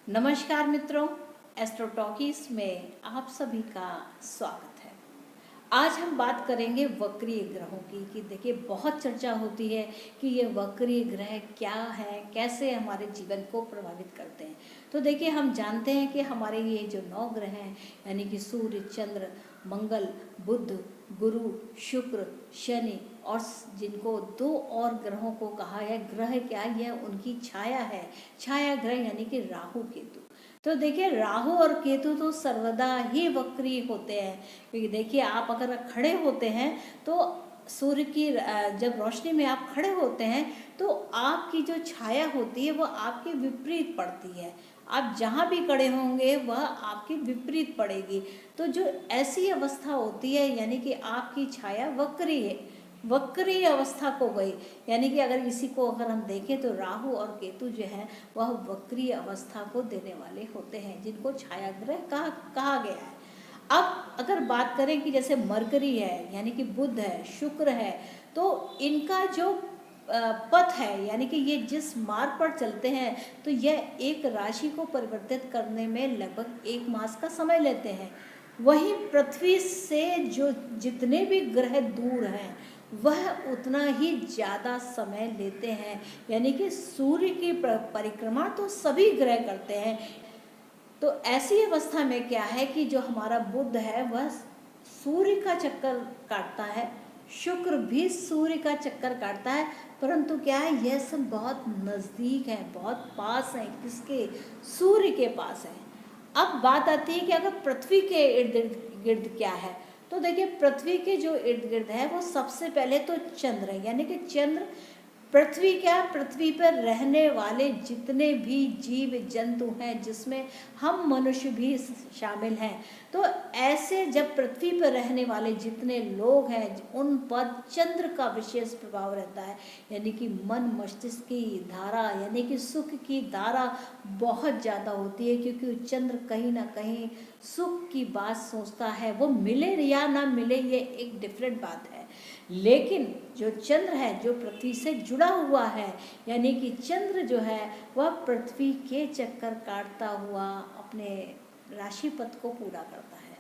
नमस्कार मित्रों, astro talkies में आप सभी का स्वागत है। आज हम बात करेंगे वक्रीय ग्रहों की कि देखिए बहुत चर्चा होती है कि ये वक्रीय ग्रह क्या है, कैसे हमारे जीवन को प्रभावित करते हैं। तो देखिए हम जानते हैं कि हमारे ये जो 9 ग्रह हैं यानी कि सूर्य, चंद्र, मंगल, बुध, गुरु, शुक्र, शनि और जिनको 2 और ग्रहों को कहा है ग्रह क्या, यह उनकी छाया है। छाया ग्रह यानी कि राहु केतु। तो देखिए राहु और केतु तो सर्वदा ही वक्री होते हैं, क्योंकि देखिए आप अगर खड़े होते हैं तो सूर्य की जब रोशनी में आप खड़े होते हैं तो आपकी जो छाया होती है वह आपके विपरीत पड़ती है। आप जहाँ भी खड़े होंगे वह आपके विपरीत पड़ेगी। तो जो ऐसी अवस्था होती है यानी कि आपकी छाया वक्री है, वक्री अवस्था को गई। यानी कि अगर इसी को अगर हम देखें तो राहु और केतु जो है वह वक्री अवस्था को देने वाले होते हैं, जिनको छाया ग्रह कहा गया है। अब अगर बात करें कि जैसे मरकरी है यानी कि बुध है, शुक्र है, तो इनका जो पथ है यानी कि ये जिस मार्ग पर चलते हैं तो यह एक राशि को परिवर्तित करने में लगभग 1 मास का समय लेते हैं। वहीं पृथ्वी से जो जितने भी ग्रह दूर हैं वह उतना ही ज़्यादा समय लेते हैं। यानी कि सूर्य की परिक्रमा तो सभी ग्रह करते हैं। तो ऐसी अवस्था में क्या है कि जो हमारा बुध है वह सूर्य का चक्कर काटता है, शुक्र भी सूर्य का चक्कर काटता है, परंतु क्या है यह सब बहुत नज़दीक है, बहुत पास है। किसके? सूर्य के पास है। अब बात आती है कि अगर पृथ्वी के इर्द गिर्द क्या है, तो देखिए पृथ्वी के जो इर्द गिर्द है वो सबसे पहले तो चंद्र है। यानी कि चंद्र पृथ्वी क्या, पृथ्वी पर रहने वाले जितने भी जीव जंतु हैं जिसमें हम मनुष्य भी शामिल हैं, तो ऐसे जब पृथ्वी पर रहने वाले जितने लोग हैं उन पर चंद्र का विशेष प्रभाव रहता है। यानी कि मन मस्तिष्क की धारा यानी कि सुख की धारा बहुत ज़्यादा होती है, क्योंकि चंद्र कहीं ना कहीं सुख की बात सोचता है। वो मिले या ना मिले ये एक डिफरेंट बात है, लेकिन जो चंद्र है जो पृथ्वी से जुड़ा हुआ है, यानी कि चंद्र जो है वह पृथ्वी के चक्कर काटता हुआ अपने राशि पथ को पूरा करता है।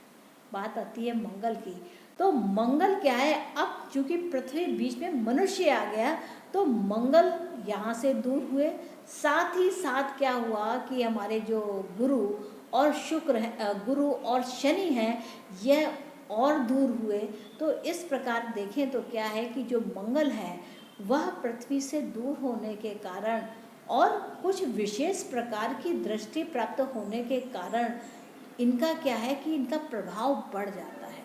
बात आती है मंगल की। तो मंगल क्या है, अब चूंकि पृथ्वी बीच में मनुष्य आ गया तो मंगल यहाँ से दूर हुए। साथ ही साथ क्या हुआ कि हमारे जो गुरु और शुक्र है, गुरु और शनि हैं, यह और दूर हुए। तो इस प्रकार देखें तो क्या है कि जो मंगल है वह पृथ्वी से दूर होने के कारण और कुछ विशेष प्रकार की दृष्टि प्राप्त होने के कारण इनका क्या है कि इनका प्रभाव बढ़ जाता है।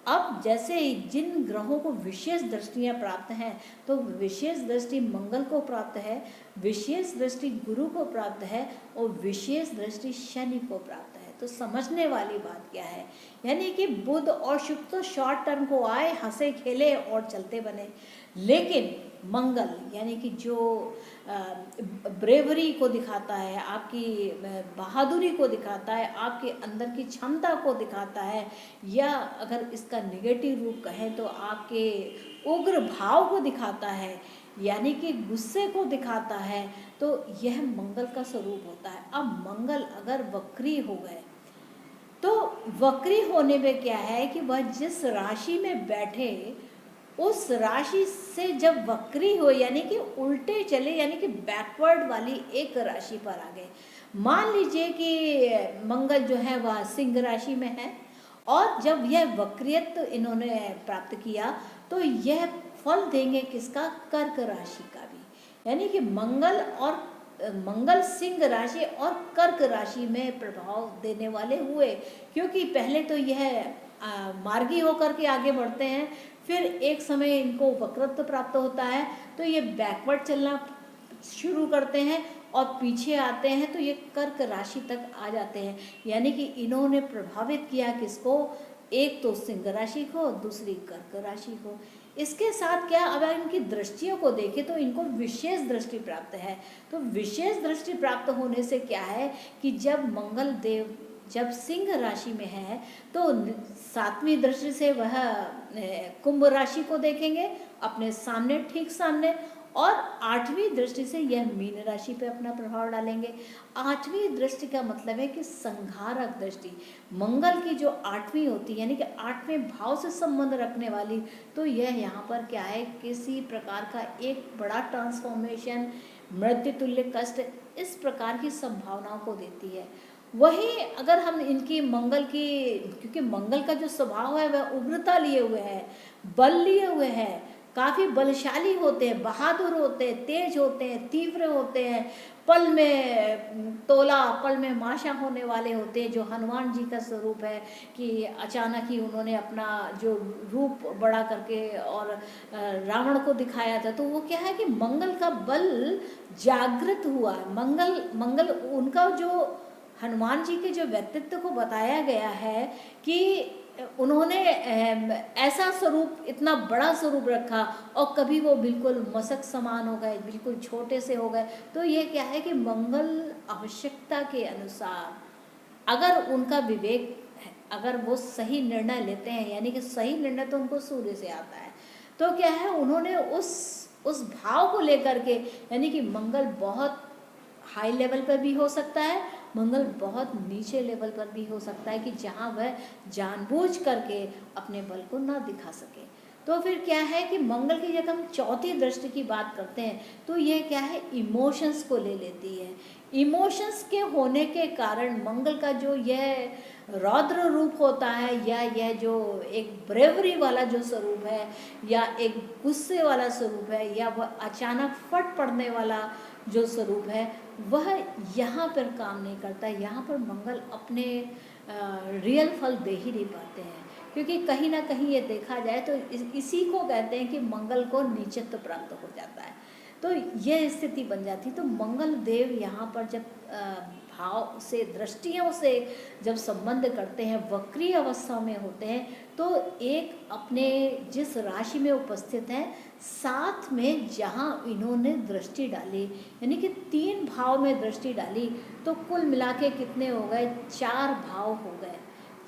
अब जैसे जिन ग्रहों को विशेष दृष्टियाँ प्राप्त हैं, तो विशेष दृष्टि मंगल को प्राप्त है, विशेष दृष्टि गुरु को प्राप्त है और विशेष दृष्टि शनि को प्राप्त है। तो समझने वाली बात क्या है, यानी कि बुध और शुक्र तो शॉर्ट टर्म को आए, हंसे खेले और चलते बने, लेकिन मंगल यानी कि जो ब्रेवरी को दिखाता है, आपकी बहादुरी को दिखाता है, आपके अंदर की क्षमता को दिखाता है, या अगर इसका निगेटिव रूप कहें तो आपके उग्र भाव को दिखाता है, यानी कि गुस्से को दिखाता है, तो यह मंगल का स्वरूप होता है। अब मंगल अगर वक्री हो गए तो वक्री होने में क्या है कि वह जिस राशि में बैठे उस राशि से जब वक्री हो यानी कि उल्टे चले, यानी कि बैकवर्ड वाली एक राशि पर आ गए। मान लीजिए कि मंगल जो है वह सिंह राशि में है और जब यह वक्रियत इन्होंने प्राप्त किया तो यह फल देंगे किसका? कर्क राशि का भी। यानी कि मंगल सिंह राशि और कर्क राशि में प्रभाव देने वाले हुए, क्योंकि पहले तो यह मार्गी होकर के आगे बढ़ते हैं, फिर एक समय इनको वक्रत्व प्राप्त होता है तो ये बैकवर्ड चलना शुरू करते हैं और पीछे आते हैं तो ये कर्क राशि तक आ जाते हैं। यानी कि इन्होंने प्रभावित किया किसको? एक तो सिंह राशि को, दूसरी कर्क राशि को। इसके साथ क्या, अगर इनकी दृष्टियों को देखें तो इनको विशेष दृष्टि प्राप्त है। तो विशेष दृष्टि प्राप्त होने से क्या है कि जब मंगल देव जब सिंह राशि में है तो 7वीं दृष्टि से वह कुंभ राशि को देखेंगे अपने सामने, ठीक सामने, और आठवीं दृष्टि से यह मीन राशि पे अपना प्रभाव डालेंगे। आठवीं दृष्टि का मतलब है कि संहारक दृष्टि, मंगल की जो आठवीं होती है यानी कि आठवें भाव से संबंध रखने वाली, तो यह यहाँ पर क्या है, किसी प्रकार का एक बड़ा ट्रांसफॉर्मेशन, मृत्यु तुल्य कष्ट, इस प्रकार की संभावनाओं को देती है। वहीं अगर हम इनकी मंगल की, क्योंकि मंगल का जो स्वभाव है वह उग्रता लिए हुए है, बल लिए हुए है, काफ़ी बलशाली होते हैं, बहादुर होते हैं, तेज होते हैं, तीव्र होते हैं, पल में तोला पल में माशा होने वाले होते हैं, जो हनुमान जी का स्वरूप है कि अचानक ही उन्होंने अपना जो रूप बड़ा करके और रावण को दिखाया था। तो वो क्या है कि मंगल का बल जागृत हुआ है। मंगल उनका जो हनुमान जी के जो व्यक्तित्व को बताया गया है कि उन्होंने ऐसा स्वरूप, इतना बड़ा स्वरूप रखा और कभी वो बिल्कुल मशक समान हो गए, बिल्कुल छोटे से हो गए। तो ये क्या है कि मंगल आवश्यकता के अनुसार अगर उनका विवेक है, अगर वो सही निर्णय लेते हैं, यानी कि सही निर्णय तो उनको सूर्य से आता है, तो क्या है उन्होंने उस भाव को लेकर के, यानी कि मंगल बहुत हाई लेवल पर भी हो सकता है, मंगल बहुत नीचे लेवल पर भी हो सकता है कि जहाँ वह जानबूझ करके अपने बल को ना दिखा सके। तो फिर क्या है कि मंगल की जब हम चौथी दृष्टि की बात करते हैं तो ये क्या है, इमोशंस को ले लेती है। इमोशंस के होने के कारण मंगल का जो यह रौद्र रूप होता है, या यह जो एक ब्रेवरी वाला जो स्वरूप है, या एक गुस्से वाला स्वरूप है, या वह अचानक फट पड़ने वाला जो स्वरूप है, वह यहाँ पर काम नहीं करता। यहाँ पर मंगल अपने रियल फल दे ही नहीं पाते हैं, क्योंकि कहीं ना कहीं ये देखा जाए तो इसी को कहते हैं कि मंगल को नीचत्व प्राप्त हो जाता है। तो यह स्थिति बन जाती। तो मंगल देव यहाँ पर जब भाव से, दृष्टियों से जब संबंध करते हैं, वक्री अवस्था में होते हैं, तो एक अपने जिस राशि में उपस्थित हैं, साथ में जहाँ इन्होंने दृष्टि डाली, यानी कि 3 भाव में दृष्टि डाली, तो कुल मिला के कितने हो गए, 4 भाव हो गए।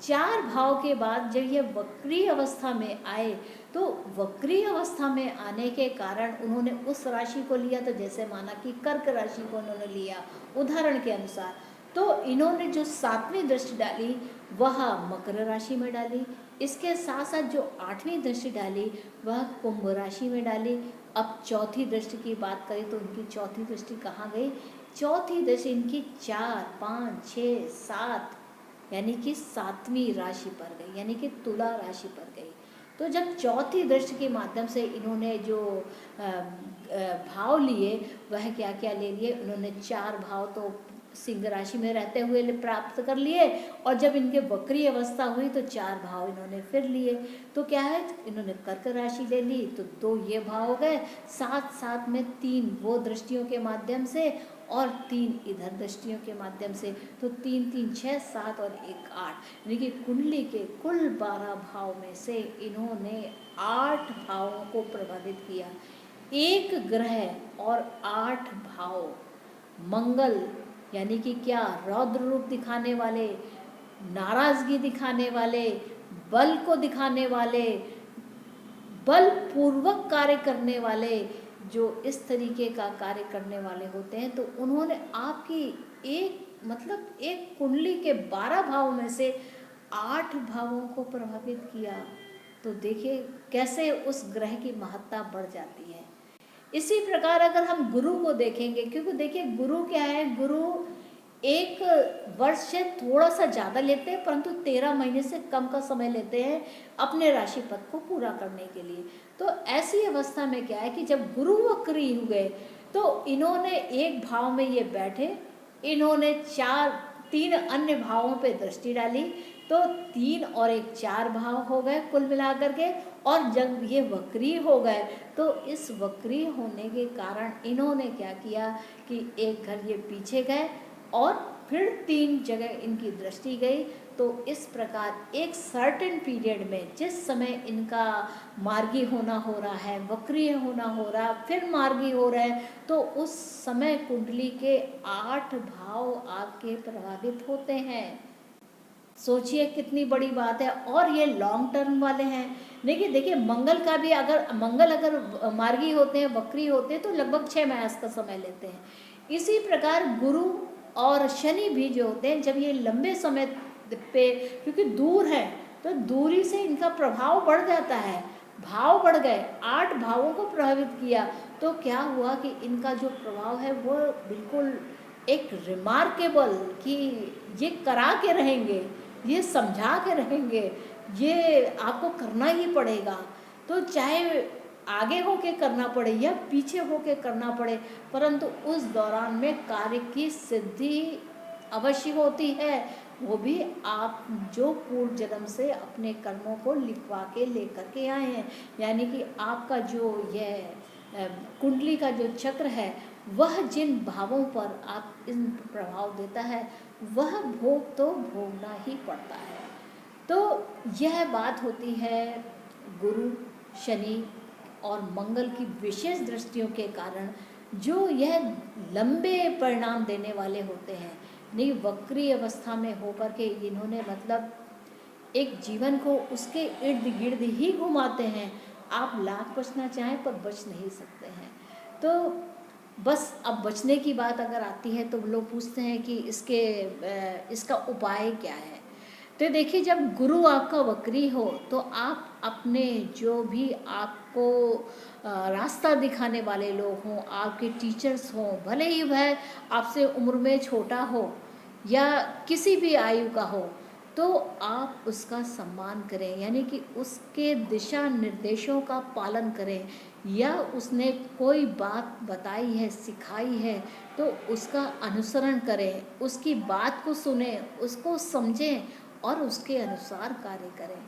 4 भाव के बाद जब ये वक्री अवस्था में आए, तो वक्री अवस्था में आने के कारण उन्होंने उस राशि को लिया, तो जैसे माना कि कर्क राशि को उन्होंने लिया उदाहरण के अनुसार, तो इन्होंने जो 7वीं दृष्टि डाली वह मकर राशि में डाली। इसके साथ साथ जो 8वीं दृष्टि डाली वह कुंभ राशि में डाली। अब चौथी दृष्टि की बात करें तो उनकी चौथी दृष्टि कहाँ गई, चौथी दृष्टि इनकी 4, 5, 6, 7 यानी कि 7वीं राशि पर गई, यानी कि तुला राशि पर गई। तो जब चौथी दृष्टि के माध्यम से इन्होंने जो भाव लिए वह क्या क्या ले लिए, उन्होंने 4 भाव तो सिंह राशि में रहते हुए प्राप्त कर लिए, और जब इनके वक्री अवस्था हुई तो 4 भाव इन्होंने फिर लिए। तो क्या है, इन्होंने कर्क राशि ले ली तो 2 ये भाव हो गए, साथ साथ में 3 वो दृष्टियों के माध्यम से और 3 इधर दृष्टियों के माध्यम से, तो 3 3 6 7 और 1 8, यानी कि कुंडली के कुल 12 भाव में से इन्होंने 8 भावों को प्रभावित किया। एक ग्रह और 8 भाव, मंगल यानी कि क्या, रौद्र रूप दिखाने वाले, नाराजगी दिखाने वाले, बल को दिखाने वाले, बल पूर्वक कार्य करने वाले, जो इस तरीके का कार्य करने वाले होते हैं, तो उन्होंने आपकी एक कुंडली के 12 भाव में से 8 भावों को प्रभावित किया। तो देखिए कैसे उस ग्रह की महत्ता बढ़ जाती है। इसी प्रकार अगर हम गुरु को देखेंगे, क्योंकि देखिए गुरु क्या है, गुरु 1 वर्ष से थोड़ा सा ज़्यादा लेते हैं, परंतु 13 महीने से कम का समय लेते हैं अपने राशि पथ को पूरा करने के लिए। तो ऐसी अवस्था में क्या है कि जब गुरु वक्री हुए तो इन्होंने एक भाव में ये बैठे, इन्होंने 3 अन्य भावों पे दृष्टि डाली, तो 3 और 1 4 भाव हो गए कुल मिलाकर के। और जब ये वक्री हो गए तो इस वक्री होने के कारण इन्होंने क्या किया कि एक घर ये पीछे गए और फिर 3 जगह इनकी दृष्टि गई। तो इस प्रकार एक सर्टेन पीरियड में, जिस समय इनका मार्गी होना हो रहा है, वक्रीय होना हो रहा, फिर मार्गी हो रहा है, तो उस समय कुंडली के 8 भाव आपके प्रभावित होते हैं। सोचिए कितनी बड़ी बात है। और ये लॉन्ग टर्म वाले हैं। देखिए देखिए मंगल का भी, अगर मंगल अगर मार्गी होते हैं, वक्री होते हैं, तो लगभग 6 मास का समय लेते हैं। इसी प्रकार गुरु और शनि भी जो होते हैं, जब ये लंबे समय पे, क्योंकि दूर है तो दूरी से इनका प्रभाव बढ़ जाता है, भाव बढ़ गए, 8 भावों को प्रभावित किया, तो क्या हुआ कि इनका जो प्रभाव है वो बिल्कुल एक रिमार्केबल, कि ये करा के रहेंगे, ये समझा के रहेंगे, ये आपको करना ही पड़ेगा। तो चाहे आगे होके करना पड़े या पीछे होके करना पड़े, परंतु उस दौरान में कार्य की सिद्धि अवश्य होती है। वो भी आप जो पूर्व जन्म से अपने कर्मों को लिखवा के लेकर के आए हैं, यानी कि आपका जो यह कुंडली का जो चक्र है, वह जिन भावों पर आप इन प्रभाव देता है, वह भोग तो भोगना ही पड़ता है। तो यह बात होती है गुरु, शनि और मंगल की विशेष दृष्टियों के कारण, जो यह लंबे परिणाम देने वाले होते हैं। नहीं, वक्री अवस्था में होकर के इन्होंने मतलब एक जीवन को उसके इर्द गिर्द ही घुमाते हैं। आप लाख बचना चाहें पर बच नहीं सकते हैं। तो बस अब बचने की बात अगर आती है तो लोग पूछते हैं कि इसका उपाय क्या है। तो देखिए, जब गुरु आपका वक्री हो तो आप अपने जो भी आपको रास्ता दिखाने वाले लोग हों, आपके टीचर्स हों, भले ही वह आपसे उम्र में छोटा हो या किसी भी आयु का हो, तो आप उसका सम्मान करें, यानी कि उसके दिशा निर्देशों का पालन करें, या उसने कोई बात बताई है, सिखाई है, तो उसका अनुसरण करें, उसकी बात को सुने, उसको समझें और उसके अनुसार कार्य करें।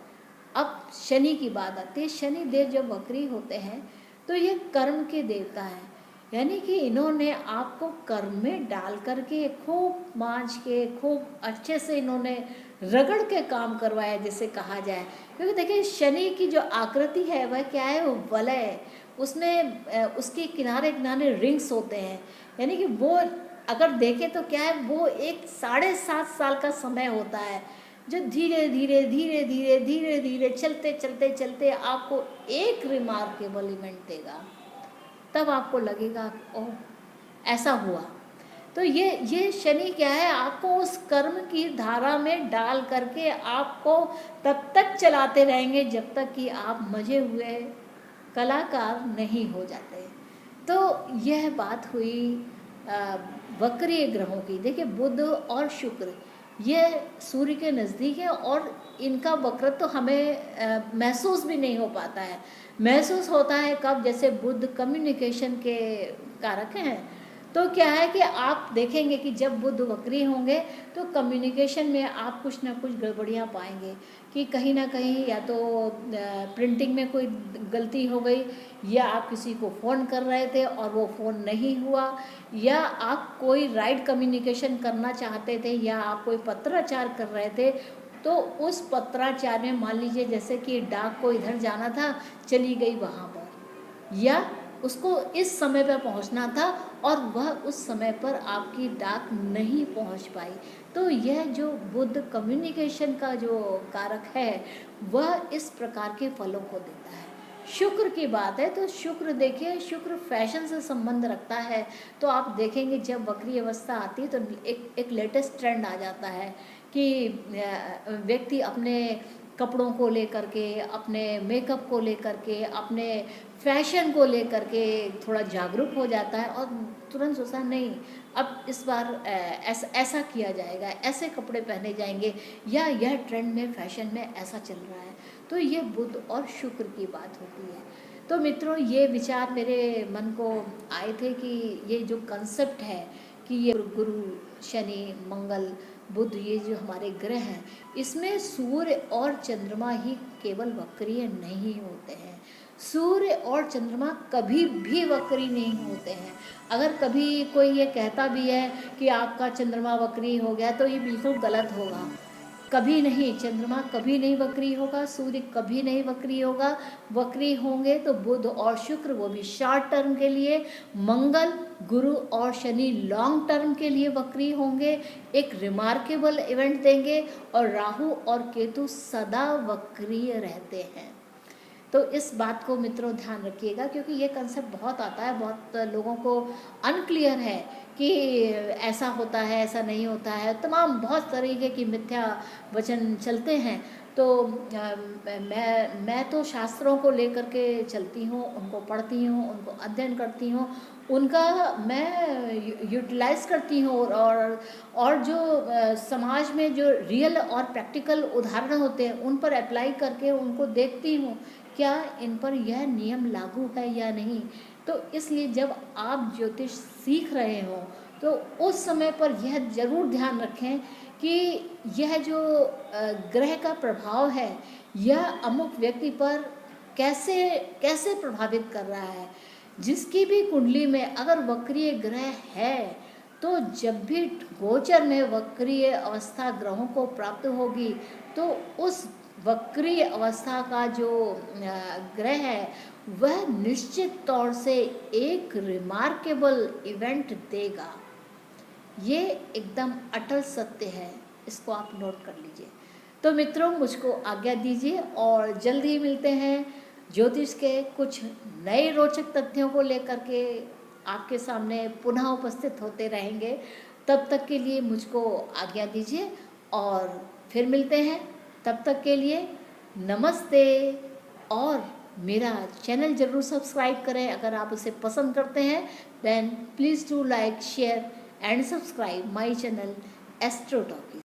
अब शनि की बात आती है। शनि देव जब वक्री होते हैं तो ये कर्म के देवता हैं, यानी कि इन्होंने आपको कर्म में डाल करके खूब मांझ के, खूब अच्छे से इन्होंने रगड़ के काम करवाया, जिसे कहा जाए। क्योंकि देखिए, शनि की जो आकृति है वह क्या है, वो वलय, उसमें उसके किनारे किनारे रिंग्स होते हैं, यानी कि वो अगर देखें तो क्या है, वो एक 7.5 साल का समय होता है, जो धीरे धीरे धीरे धीरे धीरे धीरे चलते चलते चलते आपको एक रिमार्केबल इवेंट देगा। तब आपको लगेगा कि ओह, ऐसा हुआ। तो ये शनि क्या है, आपको उस कर्म की धारा में डाल करके आपको तब तक चलाते रहेंगे जब तक कि आप मजे हुए कलाकार नहीं हो जाते। तो यह बात हुई वक्रीय ग्रहों की। देखिए, बुध और शुक्र ये सूर्य के नज़दीक है, और इनका वक्रत्व तो हमें महसूस भी नहीं हो पाता है। महसूस होता है कब, जैसे बुध कम्युनिकेशन के कारक हैं, तो क्या है कि आप देखेंगे कि जब बुध वक्री होंगे तो कम्युनिकेशन में आप कुछ ना कुछ गड़बड़ियाँ पाएंगे, कि कहीं ना कहीं या तो प्रिंटिंग में कोई गलती हो गई, या आप किसी को फ़ोन कर रहे थे और वो फ़ोन नहीं हुआ, या आप कोई राइट कम्युनिकेशन करना चाहते थे, या आप कोई पत्राचार कर रहे थे, तो उस पत्राचार में मान लीजिए जैसे कि डाक को इधर जाना था, चली गई वहाँ पर, या उसको इस समय पर पहुंचना था और वह उस समय पर आपकी डाक नहीं पहुंच पाई। तो यह जो बुध कम्युनिकेशन का जो कारक है, वह इस प्रकार के फलों को देता है। शुक्र की बात है तो शुक्र देखिए, शुक्र फैशन से संबंध रखता है। तो आप देखेंगे जब वक्री अवस्था आती है तो एक लेटेस्ट ट्रेंड आ जाता है कि व्यक्ति अपने कपड़ों को लेकर के, अपने मेकअप को लेकर के, अपने फैशन को लेकर के थोड़ा जागरूक हो जाता है, और तुरंत सोचता नहीं, अब इस बार ऐसा किया जाएगा, ऐसे कपड़े पहने जाएंगे, या यह ट्रेंड में, फैशन में ऐसा चल रहा है। तो ये बुध और शुक्र की बात होती है। तो मित्रों, ये विचार मेरे मन को आए थे कि ये जो कंसेप्ट है कि ये गुरु, शनि, मंगल, बुध, ये जो हमारे ग्रह हैं, इसमें सूर्य और चंद्रमा ही केवल वक्रीय नहीं होते हैं। सूर्य और चंद्रमा कभी भी वक्री नहीं होते हैं। अगर कभी कोई ये कहता भी है कि आपका चंद्रमा वक्री हो गया, तो ये बिल्कुल गलत होगा। कभी नहीं, चंद्रमा कभी नहीं वक्री होगा, सूर्य कभी नहीं वक्री होगा। वक्री होंगे तो बुध और शुक्र, वो भी शॉर्ट टर्म के लिए। मंगल, गुरु और शनि लॉन्ग टर्म के लिए वक्री होंगे, एक रिमार्केबल इवेंट देंगे। और राहु और केतु सदा वक्रीय रहते हैं। तो इस बात को मित्रों ध्यान रखिएगा, क्योंकि ये कंसेप्ट बहुत आता है, बहुत लोगों को अनक्लियर है कि ऐसा होता है, ऐसा नहीं होता है, तमाम बहुत तरीके की मिथ्या वचन चलते हैं। तो मैं तो शास्त्रों को लेकर के चलती हूँ, उनको पढ़ती हूँ, उनको अध्ययन करती हूँ, उनका मैं यूटिलाइज करती हूँ। और जो समाज में जो रियल और प्रैक्टिकल उदाहरण होते हैं उन पर अप्लाई करके उनको देखती हूँ क्या इन पर यह नियम लागू है या नहीं। तो इसलिए जब आप ज्योतिष सीख रहे हो तो उस समय पर यह ज़रूर ध्यान रखें कि यह जो ग्रह का प्रभाव है यह अमुक व्यक्ति पर कैसे कैसे प्रभावित कर रहा है। जिसकी भी कुंडली में अगर वक्रीय ग्रह है तो जब भी गोचर में वक्रीय अवस्था ग्रहों को प्राप्त होगी तो उस वक्रीय अवस्था का जो ग्रह है वह निश्चित तौर से एक रिमार्केबल इवेंट देगा। ये एकदम अटल सत्य है, इसको आप नोट कर लीजिए। तो मित्रों मुझको आज्ञा दीजिए और जल्द ही मिलते हैं ज्योतिष के कुछ नए रोचक तथ्यों को लेकर के आपके सामने पुनः उपस्थित होते रहेंगे। तब तक के लिए मुझको आज्ञा दीजिए और फिर मिलते हैं। तब तक के लिए नमस्ते। और मेरा चैनल ज़रूर सब्सक्राइब करें अगर आप उसे पसंद करते हैं। Then please do like, share and subscribe my channel Astro talkies.